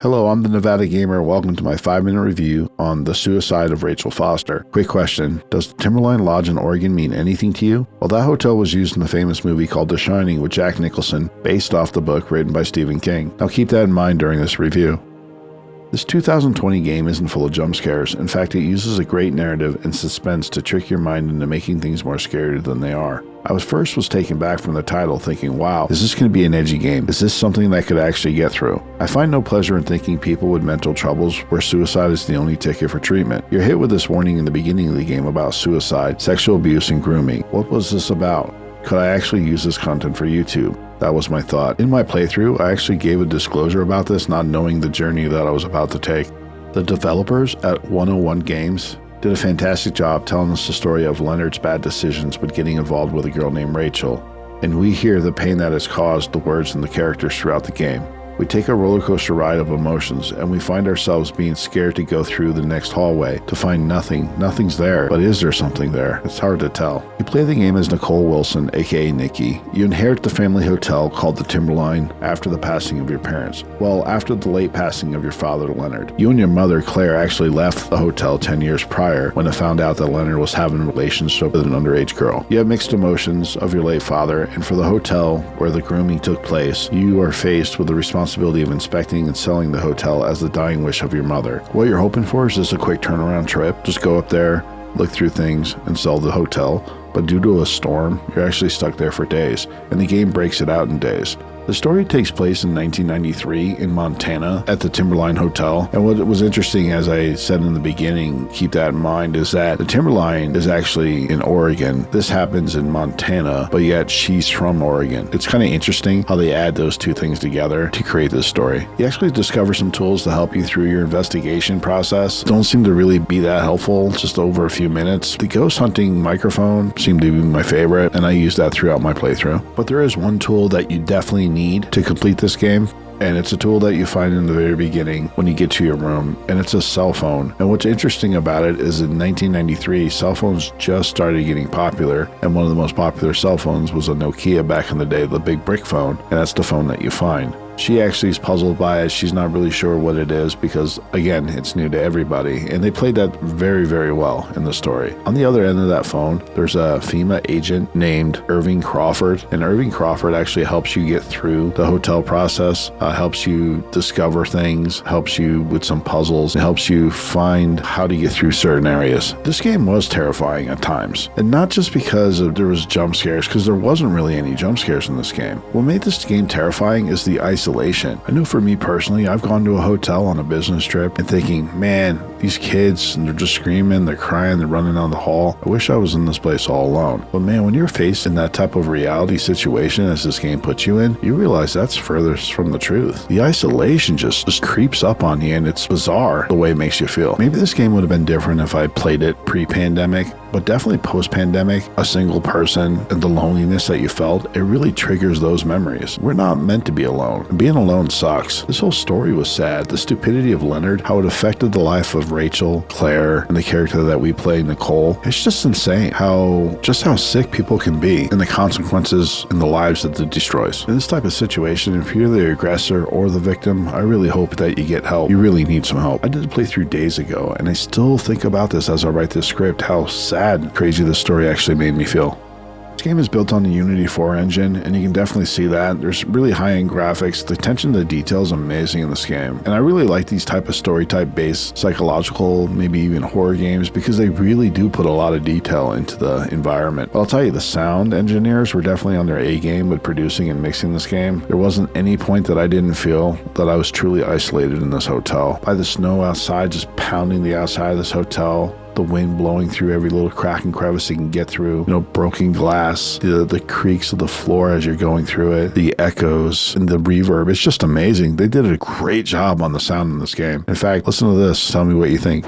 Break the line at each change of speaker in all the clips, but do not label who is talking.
Hello, I'm the Nevada Gamer. Welcome to my 5-minute review on The Suicide of Rachel Foster. Quick question, does the Timberline Lodge in Oregon mean anything to you? Well, that hotel was used in the famous movie called The Shining with Jack Nicholson, based off the book written by Stephen King. Now keep that in mind during this review. This 2020 game isn't full of jump scares. In fact, it uses a great narrative and suspense to trick your mind into making things more scarier than they are. I was taken back from the title thinking, wow, is this going to be an edgy game? Is this something that I could actually get through? I find no pleasure in thinking people with mental troubles where suicide is the only ticket for treatment. You're hit with this warning in the beginning of the game about suicide, sexual abuse, and grooming. What was this about? Could I actually use this content for YouTube? That was my thought. In my playthrough, I actually gave a disclosure about this, not knowing the journey that I was about to take. The developers at 101 Games did a fantastic job telling us the story of Leonard's bad decisions with getting involved with a girl named Rachel, and we hear the pain that has caused the words and the characters throughout the game. We take a roller coaster ride of emotions, and we find ourselves being scared to go through the next hallway to find nothing. Nothing's there, but is there something there? It's hard to tell. You play the game as Nicole Wilson, aka Nikki. You inherit the family hotel called the Timberline after the passing of your parents. Well, after the late passing of your father, Leonard. You and your mother, Claire, actually left the hotel 10 years prior when it found out that Leonard was having a relationship with an underage girl. You have mixed emotions of your late father, and for the hotel where the grooming took place, you are faced with the responsibility of inspecting and selling the hotel as the dying wish of your mother. What you're hoping for is just a quick turnaround trip. Just go up there, look through things, and sell the hotel. But due to a storm, you're actually stuck there for days, and the game breaks it out in days. The story takes place in 1993 in Montana at the Timberline Hotel. And what was interesting, as I said in the beginning, keep that in mind, is that the Timberline is actually in Oregon. This happens in Montana, but yet she's from Oregon. It's kind of interesting how they add those two things together to create this story. You actually discover some tools to help you through your investigation process. Don't seem to really be that helpful, just over a few minutes. The ghost hunting microphone seemed to be my favorite, and I used that throughout my playthrough. But there is one tool that you definitely need to complete this game, and it's a tool that you find in the very beginning when you get to your room, and it's a cell phone. And what's interesting about it is in 1993, cell phones just started getting popular, and one of the most popular cell phones was a Nokia back in the day, the big brick phone, and that's the phone that you find. She actually is puzzled by it. She's not really sure what it is because, again, it's new to everybody. And they played that very, very well in the story. On the other end of that phone, there's a FEMA agent named Irving Crawford. And Irving Crawford actually helps you get through the hotel process, helps you discover things, helps you with some puzzles, and helps you find how to get through certain areas. This game was terrifying at times. And not just because there was jump scares, because there wasn't really any jump scares in this game. What made this game terrifying is the isolation. I know for me personally, I've gone to a hotel on a business trip and thinking, man, these kids, and they're just screaming, they're crying, they're running down the hall. I wish I was in this place all alone. But man, when you're faced in that type of reality situation as this game puts you in, you realize that's furthest from the truth. The isolation just creeps up on you, and it's bizarre the way it makes you feel. Maybe this game would have been different if I played it pre-pandemic, but definitely post-pandemic, a single person and the loneliness that you felt, it really triggers those memories. We're not meant to be alone. Being alone sucks. This whole story was sad. The stupidity of Leonard, how it affected the life of Rachel, Claire, and the character that we play, Nicole. It's just insane how sick people can be and the consequences in the lives that it destroys. In this type of situation, if you're the aggressor or the victim, I really hope that you get help. You really need some help. I did a playthrough days ago, and I still think about this as I write this script, how sad and crazy this story actually made me feel. This game is built on the Unity 4 engine, and you can definitely see that. There's really high-end graphics. The attention to the detail is amazing in this game. And I really like these type of story-type based psychological, maybe even horror games, because they really do put a lot of detail into the environment. But I'll tell you, the sound engineers were definitely on their A game with producing and mixing this game. There wasn't any point that I didn't feel that I was truly isolated in this hotel. By the snow outside, just pounding the outside of this hotel, the wind blowing through every little crack and crevice you can get through, broken glass, the creaks of the floor as you're going through it, the echoes and the reverb. It's just amazing. They did a great job on the sound in this game. In fact, listen to this. Tell me what you think.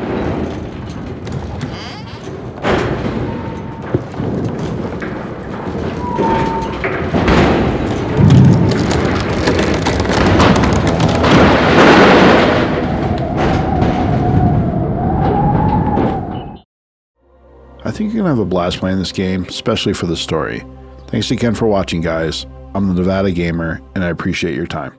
I think you're going to have a blast playing this game, especially for the story. Thanks again for watching, guys. I'm the Nevada Gamer, and I appreciate your time.